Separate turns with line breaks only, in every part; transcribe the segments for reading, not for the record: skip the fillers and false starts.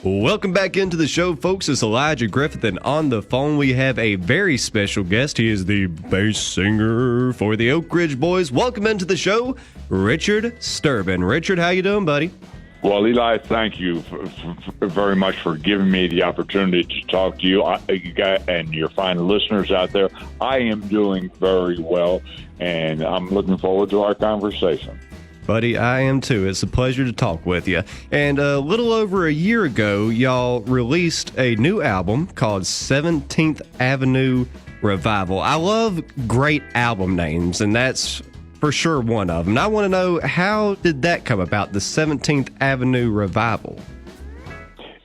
Welcome back into the show, folks. It's Elijah Griffith, and on the phone we have a very special guest. He is the bass singer for the Oak Ridge Boys. Welcome into the show, Richard Sterban. Richard, how you doing, buddy?
Well, Eli, thank you very much for giving me the opportunity to talk to you, and your fine listeners out there. I am doing very well, and I'm looking forward to our conversation.
Buddy, I am too. It's a pleasure to talk with you. And a little over a year ago, y'all released a new album called 17th Avenue Revival. I love great album names, and that's for sure one of them. And I want to know, how did that come about, the 17th Avenue Revival?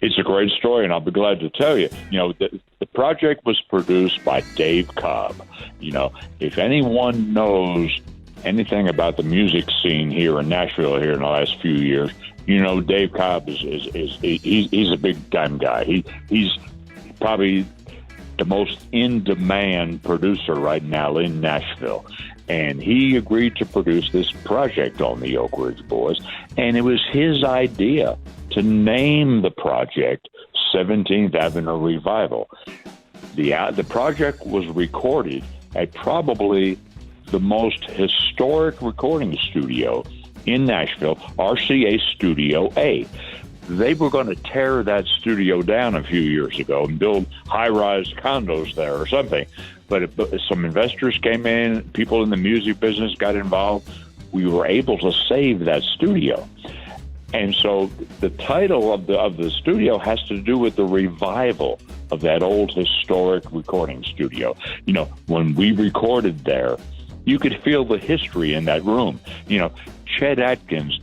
It's a great story, and I'll be glad to tell you. You know, the project was produced by Dave Cobb. You know, if anyone knows anything about the music scene here in Nashville here in the last few years, you know, Dave Cobb he's a big time guy. He's probably the most in-demand producer right now in Nashville. And he agreed to produce this project on the Oak Ridge Boys. And it was his idea to name the project 17th Avenue Revival. The project was recorded at probably the most historic recording studio in Nashville, RCA Studio A. They were going to tear that studio down a few years ago and build high-rise condos there or something. But some investors came in, people in the music business got involved. We were able to save that studio. And so the title of the studio has to do with the revival of that old historic recording studio. You know, when we recorded there, you could feel the history in that room. You know, Chet Atkins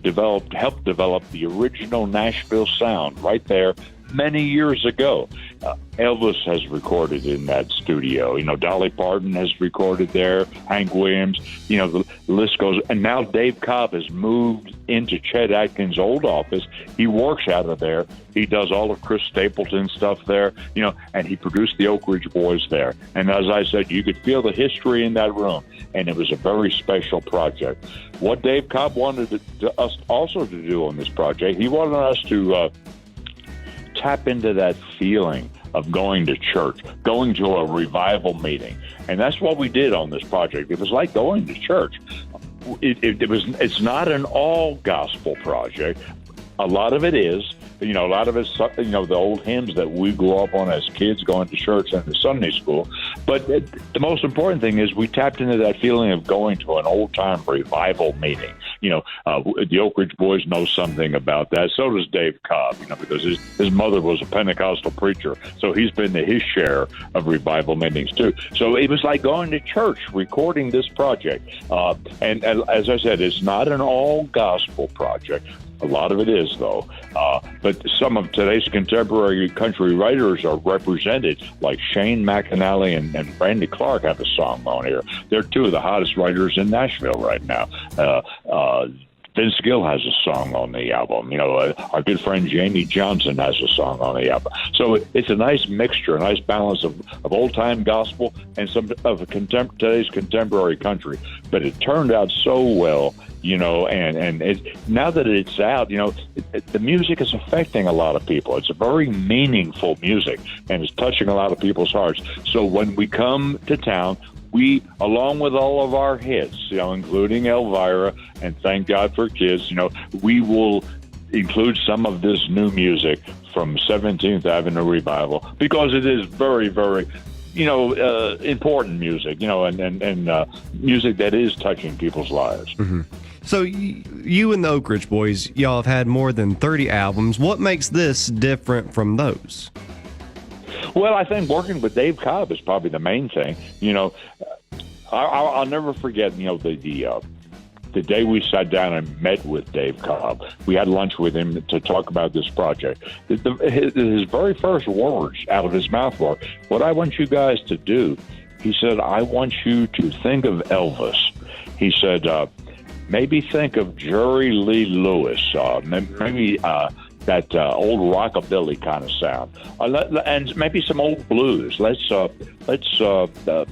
helped develop the original Nashville sound right there many years ago. Elvis has recorded in that studio. You know, Dolly Parton has recorded there, Hank Williams, you know, the list goes. And now Dave Cobb has moved into Chet Atkins' old office. He works out of there. He does all of Chris Stapleton stuff there, you know, and he produced the Oak Ridge Boys there. And as I said, you could feel the history in that room, and it was a very special project. What Dave Cobb wanted us also to do on this project, he wanted us to tap into that feeling of going to church, going to a revival meeting. And that's what we did on this project. It was like going to church. It's not an all gospel project. A lot of it is, you know, a lot of it's, you know, the old hymns that we grew up on as kids going to church and to Sunday school. But the most important thing is we tapped into that feeling of going to an old-time revival meeting. You know, the Oak Ridge Boys know something about that. So does Dave Cobb, you know, because his mother was a Pentecostal preacher. So he's been to his share of revival meetings, too. So it was like going to church, recording this project. And as I said, it's not an all-gospel project. A lot of it is, though. But some of today's contemporary country writers are represented, like Shane McAnally and Randy Clark have a song on here. They're two of the hottest writers in Nashville right now. Vince Gill has a song on the album. You know, our good friend Jamie Johnson has a song on the album. So it's a nice mixture, a nice balance of old-time gospel and some of today's contemporary country. But it turned out so well, you know, and now that it's out, you know, the music is affecting a lot of people. It's a very meaningful music, and it's touching a lot of people's hearts. So when we come to town, we, along with all of our hits, you know, including Elvira and Thank God for Kids, you know, we will include some of this new music from 17th Avenue Revival because it is very, very, you know, important music, you know, and music that is touching people's lives.
Mm-hmm. So you and the Oak Ridge Boys, y'all have had more than 30 albums. What makes this different from those?
Well, I think working with Dave Cobb is probably the main thing. You know, I'll never forget, you know, the day we sat down and met with Dave Cobb. We had lunch with him to talk about this project. His very first words out of his mouth were, "What I want you guys to do," he said, "I want you to think of Elvis." He said, maybe think of Jerry Lee Lewis, maybe that old rockabilly kind of sound, and maybe some old blues. Let's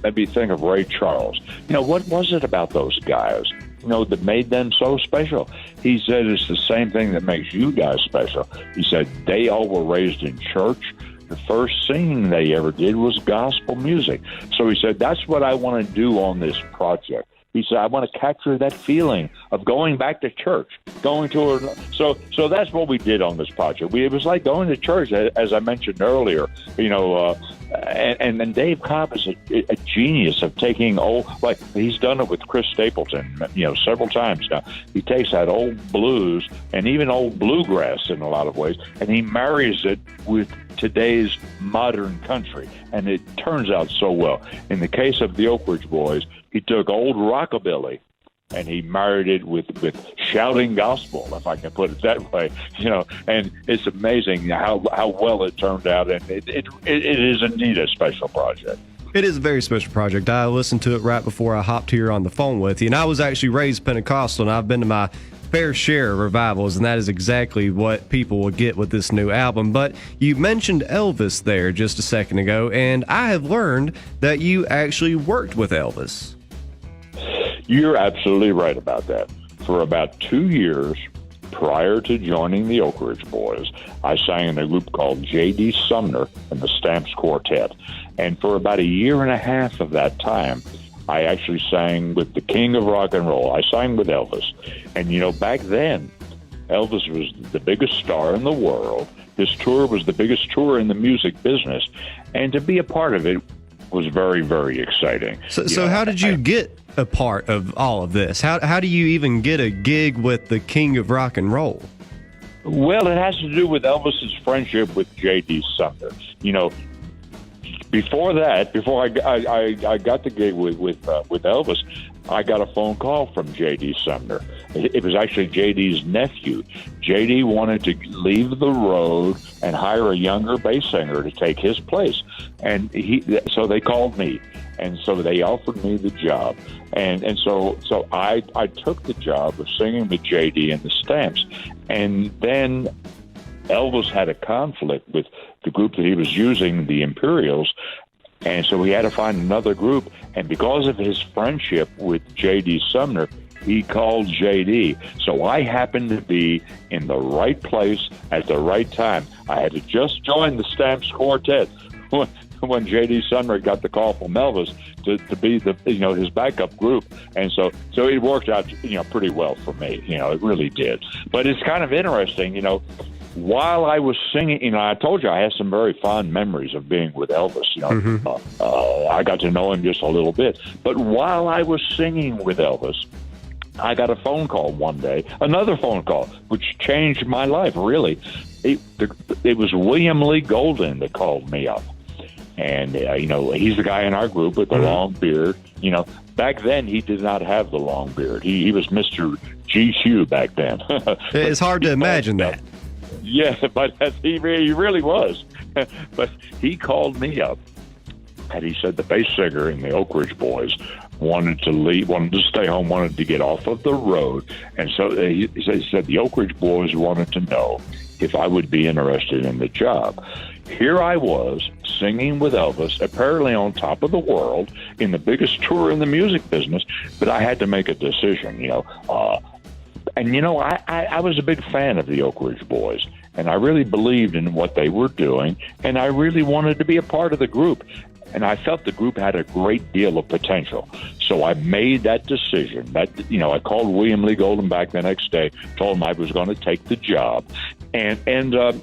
maybe think of Ray Charles. You know, what was it about those guys that made them so special. He said it's the same thing that makes you guys special. He said they all were raised in church. The first singing they ever did was gospel music. So he said, that's what I want to do on this project. He said, I want to capture that feeling of going back to church, going to a, so that's what we did on this project. It was like going to church, as I mentioned earlier, and then Dave Cobb is a genius of taking like he's done it with Chris Stapleton, several times now. He takes that old blues and even old bluegrass in a lot of ways, and he marries it with today's modern country, and it turns out so well. In the case of the Oak Ridge Boys, he took old rockabilly and he married it with shouting gospel, if I can put it that way, and it's amazing how well it turned out, and it is indeed a special project.
It is a very special project. I listened to it right before I hopped here on the phone with you, and I was actually raised Pentecostal, and I've been to my fair share of revivals, and that is exactly what people will get with this new album. But you mentioned Elvis there just a second ago, and I have learned that you actually worked with Elvis.
You're absolutely right about that. For about 2 years prior to joining the Oak Ridge Boys, I sang in a group called J.D. Sumner and the Stamps Quartet. And for about a year and a half of that time, I actually sang with the king of rock and roll. I sang with Elvis. And, back then, Elvis was the biggest star in the world. His tour was the biggest tour in the music business. And to be a part of it was very, very exciting.
So how did you get a part of all of this? How do you even get a gig with the king of rock and roll?
Well, it has to do with Elvis's friendship with J.D. Sumner. Before I got the gig with Elvis, I got a phone call from J.D. Sumner. It was actually J.D.'s nephew. J.D. wanted to leave the road and hire a younger bass singer to take his place, and so they called me, and so they offered me the job, and so I took the job of singing with J.D. and the Stamps, and then Elvis had a conflict with the group that he was using, the Imperials, and so he had to find another group. And because of his friendship with J.D. Sumner, he called J.D. So I happened to be in the right place at the right time. I had to just join the Stamps Quartet when J.D. Sumner got the call from Elvis to be his backup group, and so it worked out pretty well for me. It really did. But it's kind of interesting, While I was singing, I told you I had some very fond memories of being with Elvis. I got to know him just a little bit. But while I was singing with Elvis, I got a phone call one day, another phone call, which changed my life, really. It was William Lee Golden that called me up. And, he's the guy in our group with the long beard. Back then, he did not have the long beard. He was Mr. GQ back then.
It's hard to imagine that.
Yeah, but he really was. But he called me up, and he said the bass singer in the Oak Ridge Boys wanted to leave, wanted to stay home, wanted to get off of the road. And so he said the Oak Ridge Boys wanted to know if I would be interested in the job. Here I was singing with Elvis, apparently on top of the world, in the biggest tour in the music business, but I had to make a decision, I was a big fan of the Oak Ridge Boys, and I really believed in what they were doing, and I really wanted to be a part of the group. And I felt the group had a great deal of potential. So I made that decision. I called William Lee Golden back the next day, told him I was going to take the job. And a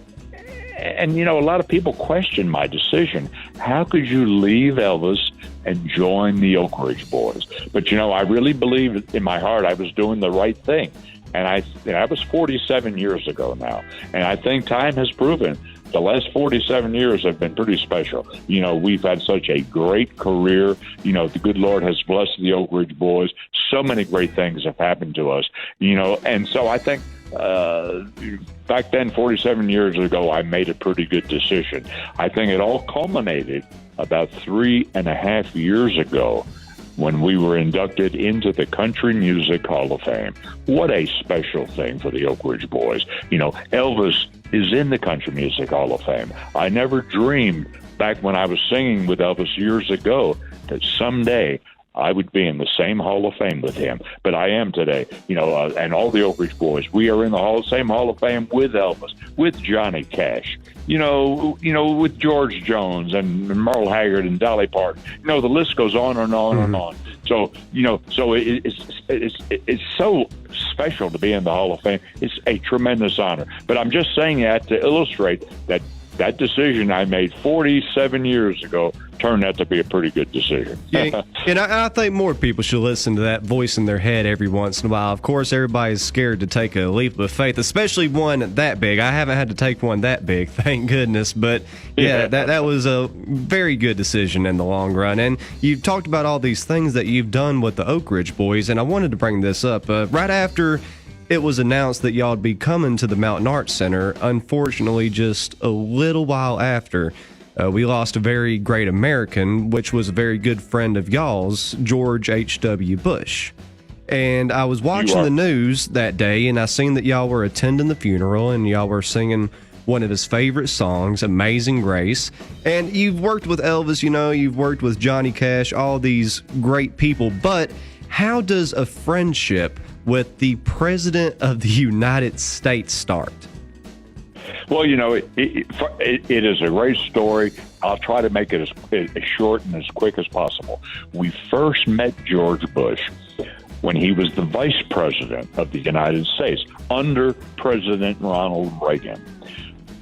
lot of people questioned my decision. How could you leave Elvis and join the Oak Ridge Boys? But, I really believed in my heart I was doing the right thing. And that was 47 years ago now. And I think time has proven the last 47 years have been pretty special. We've had such a great career. The good Lord has blessed the Oak Ridge Boys. So many great things have happened to us, and so I think back then, 47 years ago, I made a pretty good decision. I think it all culminated about 3.5 years ago when we were inducted into the Country Music Hall of Fame. What a special thing for the Oak Ridge Boys. Elvis is in the Country Music Hall of Fame. I never dreamed back when I was singing with Elvis years ago that someday I would be in the same Hall of Fame with him. But I am today, and all the Oak Ridge Boys. We are in the same Hall of Fame with Elvis, with Johnny Cash, with George Jones and Merle Haggard and Dolly Parton. The list goes on and on and on. So, it's so special to be in the Hall of Fame. It's a tremendous honor. But I'm just saying that to illustrate that decision I made 47 years ago turned out to be a pretty good decision.
Yeah, and I think more people should listen to that voice in their head every once in a while. Of course, everybody's scared to take a leap of faith, especially one that big. I haven't had to take one that big, thank goodness. But yeah, that was a very good decision in the long run. And you've talked about all these things that you've done with the Oak Ridge Boys, and I wanted to bring this up. Right after it was announced that y'all would be coming to the Mountain Arts Center, unfortunately, just a little while after, we lost a very great American, which was a very good friend of y'all's, George H.W. Bush. And I was watching the news that day, and I seen that y'all were attending the funeral, and y'all were singing one of his favorite songs, Amazing Grace. And you've worked with Elvis, you've worked with Johnny Cash, all these great people. But how does a friendship with the President of the United States start?
Well, it is a great story. I'll try to make it as short and as quick as possible. We first met George Bush when he was the Vice President of the United States under President Ronald Reagan.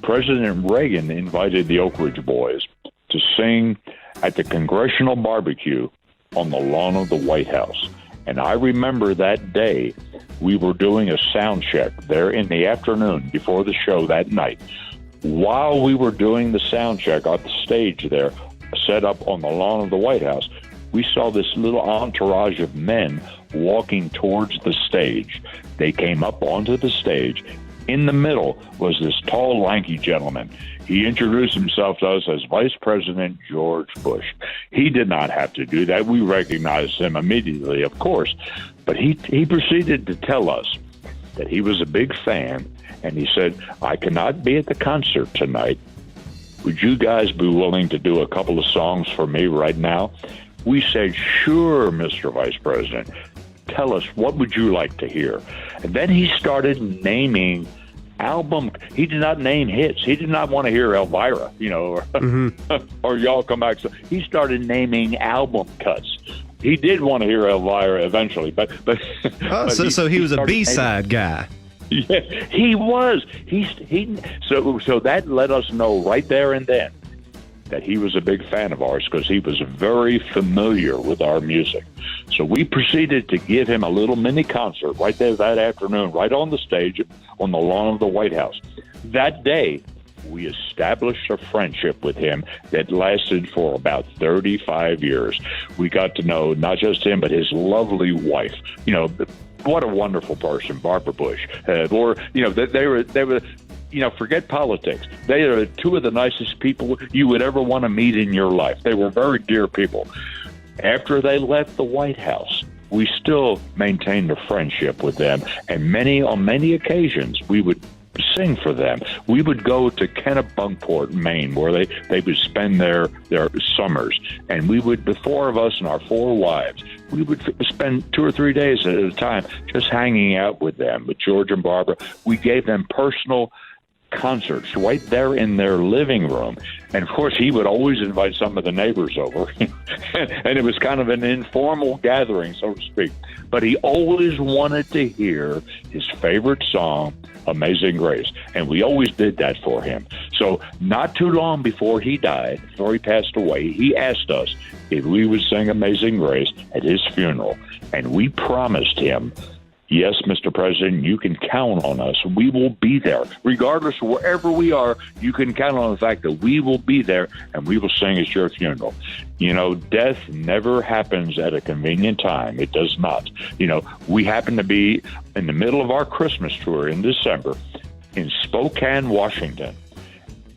President Reagan invited the Oak Ridge Boys to sing at the Congressional Barbecue on the lawn of the White House. And I remember that day we were doing a sound check there in the afternoon before the show that night. While we were doing the sound check on the stage there, set up on the lawn of the White House, we saw this little entourage of men walking towards the stage. They came up onto the stage. In the middle was this tall, lanky gentleman. He introduced himself to us as Vice President George Bush. He did not have to do that. We recognized him immediately, of course. But he proceeded to tell us that he was a big fan, and he said, I cannot be at the concert tonight. Would you guys be willing to do a couple of songs for me right now? We said, sure, Mr. Vice President. Tell us, what would you like to hear? And then he started naming album. He did not name hits. He did not want to hear Elvira, or Y'all Come Back. So he started naming album cuts. He did want to hear Elvira eventually, but
so he was a B-side guy.
Yeah, he was. So that let us know right there and then that he was a big fan of ours because he was very familiar with our music. So we proceeded to give him a little mini concert right there that afternoon, right on the stage on the lawn of the White House. That day, we established a friendship with him that lasted for about 35 years. We got to know not just him, but his lovely wife. What a wonderful person, Barbara Bush. They were. Forget politics. They are two of the nicest people you would ever want to meet in your life. They were very dear people. After they left the White House, we still maintained a friendship with them, and on many occasions, we would sing for them. We would go to Kennebunkport, Maine, where they would spend their summers, and we would, the four of us and our four wives, we would spend 2 or 3 days at a time just hanging out with them, with George and Barbara. We gave them personal concerts right there in their living room. And of course, he would always invite some of the neighbors over. And it was kind of an informal gathering, so to speak. But he always wanted to hear his favorite song, Amazing Grace. And we always did that for him. So not too long before he died, before he passed away, he asked us if we would sing Amazing Grace at his funeral. And we promised him, yes, Mr. President, you can count on us. We will be there. Regardless of wherever we are, you can count on the fact that we will be there and we will sing at your funeral. Death never happens at a convenient time. It does not. We happen to be in the middle of our Christmas tour in December in Spokane, Washington.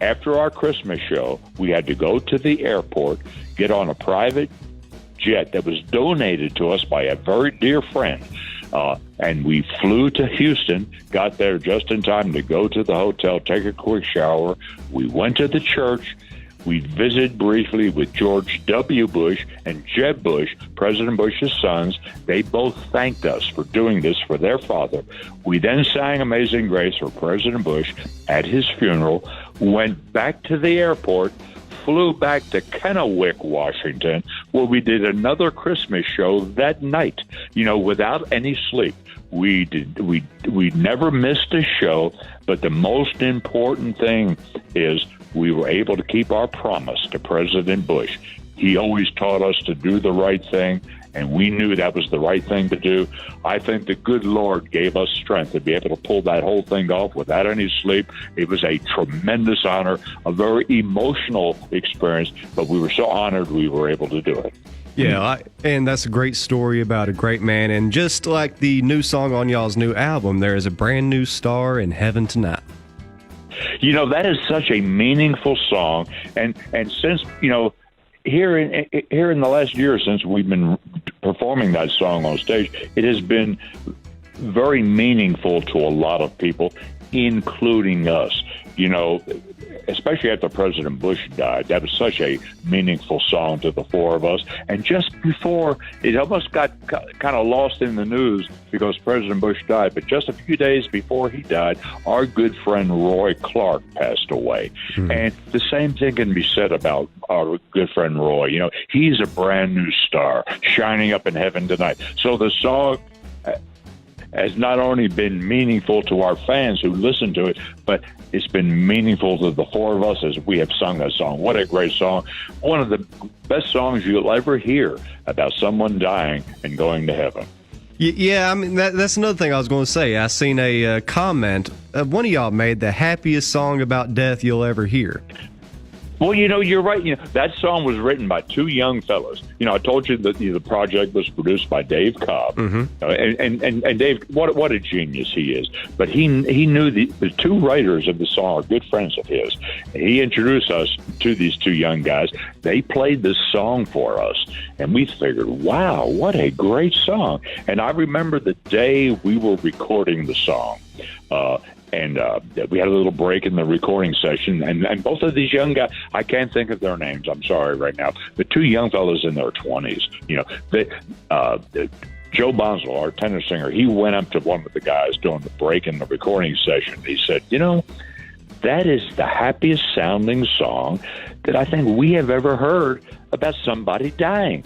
After our Christmas show, we had to go to the airport, get on a private jet that was donated to us by a very dear friend. And we flew to Houston, got there just in time to go to the hotel, take a quick shower. We went to the church. We visited briefly with George W. Bush and Jeb Bush, President Bush's sons. They both thanked us for doing this for their father. We then sang Amazing Grace for President Bush at his funeral, went back to the airport, flew back to Kennewick, Washington, where we did another Christmas show that night, without any sleep. We never missed a show, but the most important thing is we were able to keep our promise to President Bush. He always taught us to do the right thing, and we knew that was the right thing to do. I think the good Lord gave us strength to be able to pull that whole thing off without any sleep. It was a tremendous honor, a very emotional experience, but we were so honored we were able to do it.
Yeah, and that's a great story about a great man. And just like the new song on y'all's new album, there is a brand new star in heaven tonight.
That is such a meaningful song. And since, here in the last year since we've been performing that song on stage, it has been very meaningful to a lot of people, including us. Especially after President Bush died, that was such a meaningful song to the four of us. And just before, it almost got kind of lost in the news because President Bush died. But just a few days before he died, our good friend Roy Clark passed away. Mm-hmm. And the same thing can be said about our good friend Roy. He's a brand new star shining up in heaven tonight. So the song has not only been meaningful to our fans who listen to it, but it's been meaningful to the four of us as we have sung that song. What a great song. One of the best songs you'll ever hear about someone dying and going to heaven.
Yeah, I mean, that's another thing I was going to say. I seen a comment. One of y'all made the happiest song about death you'll ever hear.
Well, you're right. That song was written by two young fellows. I told you that the project was produced by Dave Cobb. Mm-hmm. And Dave, what a genius he is. But he knew the two writers of the song are good friends of his. He introduced us to these two young guys. They played this song for us, and we figured, wow, what a great song. And I remember the day we were recording the song. And we had a little break in the recording session, and both of these young guys, I can't think of their names, I'm sorry right now, but two young fellows in their 20s, Joe Bonzo, our tenor singer, he went up to one of the guys during the break in the recording session. He said, that is the happiest sounding song that I think we have ever heard about somebody dying.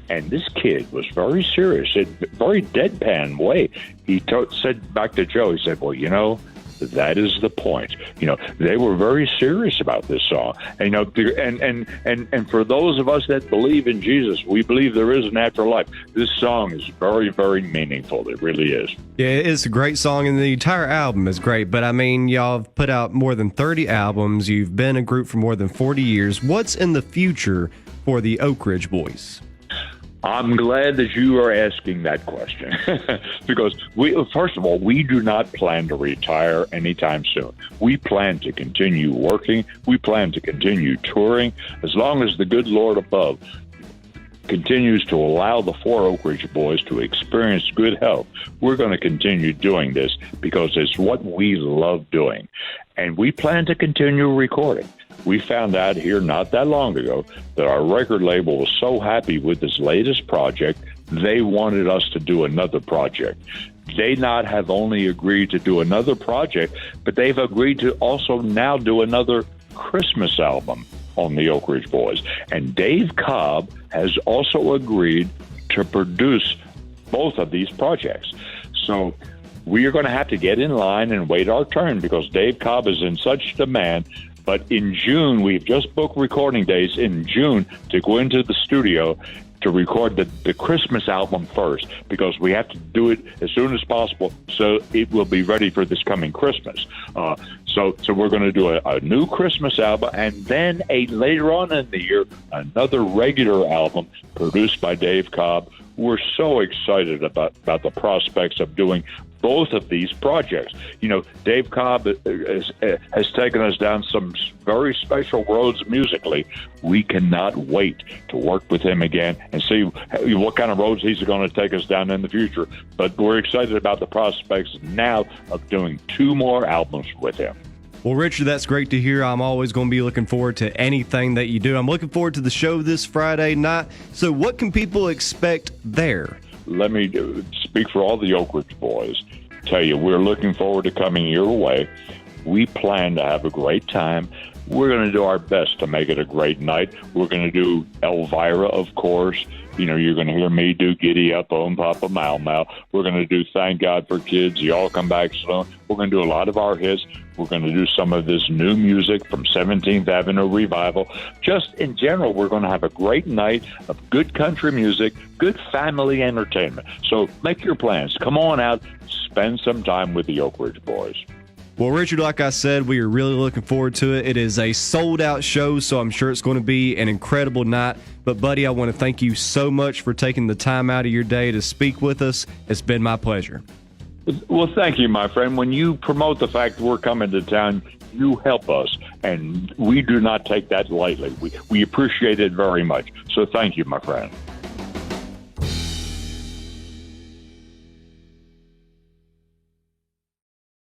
And this kid was very serious, in a very deadpan way. He said back to Joe, he said, well, that is the point. They were very serious about this song. And, and for those of us that believe in Jesus, we believe there is an afterlife. This song is very, very meaningful. It really is.
Yeah, it's a great song, and the entire album is great. But, I mean, y'all have put out more than 30 albums. You've been a group for more than 40 years. What's in the future for the Oak Ridge Boys?
I'm glad that you are asking that question because first of all, we do not plan to retire anytime soon. We plan to continue working. We plan to continue touring as long as the good Lord above continues to allow the four Oak Ridge Boys to experience good health. We're going to continue doing this because it's what we love doing. And we plan to continue recording. We found out here not that long ago that our record label was so happy with this latest project, they wanted us to do another project. They not have only agreed to do another project, but they've agreed to also now do another Christmas album on the Oak Ridge Boys. And Dave Cobb has also agreed to produce both of these projects. So we are going to have to get in line and wait our turn because Dave Cobb is in such demand. But in June, we've just booked recording days in June to go into the studio to record the Christmas album first because we have to do it as soon as possible so it will be ready for this coming Christmas. So we're going to do a new Christmas album and then later on in the year, another regular album produced by Dave Cobb. We're so excited about the prospects of doing both of these projects. Dave Cobb has taken us down some very special roads musically. We cannot wait to work with him again and see what kind of roads he's going to take us down in the future. But we're excited about the prospects now of doing two more albums with him.
Well, Richard, that's great to hear. I'm always going to be looking forward to anything that you do. I'm looking forward to the show this Friday night. So what can people expect there?
Let me speak for all the Oak Ridge boys. Tell you, we're looking forward to coming your way. We plan to have a great time. We're going to do our best to make it a great night. We're going to do Elvira, of course. You know, you're going to hear me do Giddy Up on Papa Mau Mau. We're going to do Thank God for Kids, Y'all Come Back Slow. We're going to do a lot of our hits. We're going to do some of this new music from 17th Avenue Revival. Just in general, we're going to have a great night of good country music, good family entertainment. So make your plans. Come on out. Spend some time with the Oak Ridge boys.
Well, Richard, like I said, we are really looking forward to it. It is a sold-out show, so I'm sure it's going to be an incredible night. But, buddy, I want to thank you so much for taking the time out of your day to speak with us. It's been my pleasure.
Well, thank you, my friend. When you promote the fact that we're coming to town, you help us, and we do not take that lightly. We appreciate it very much. So thank you, my friend.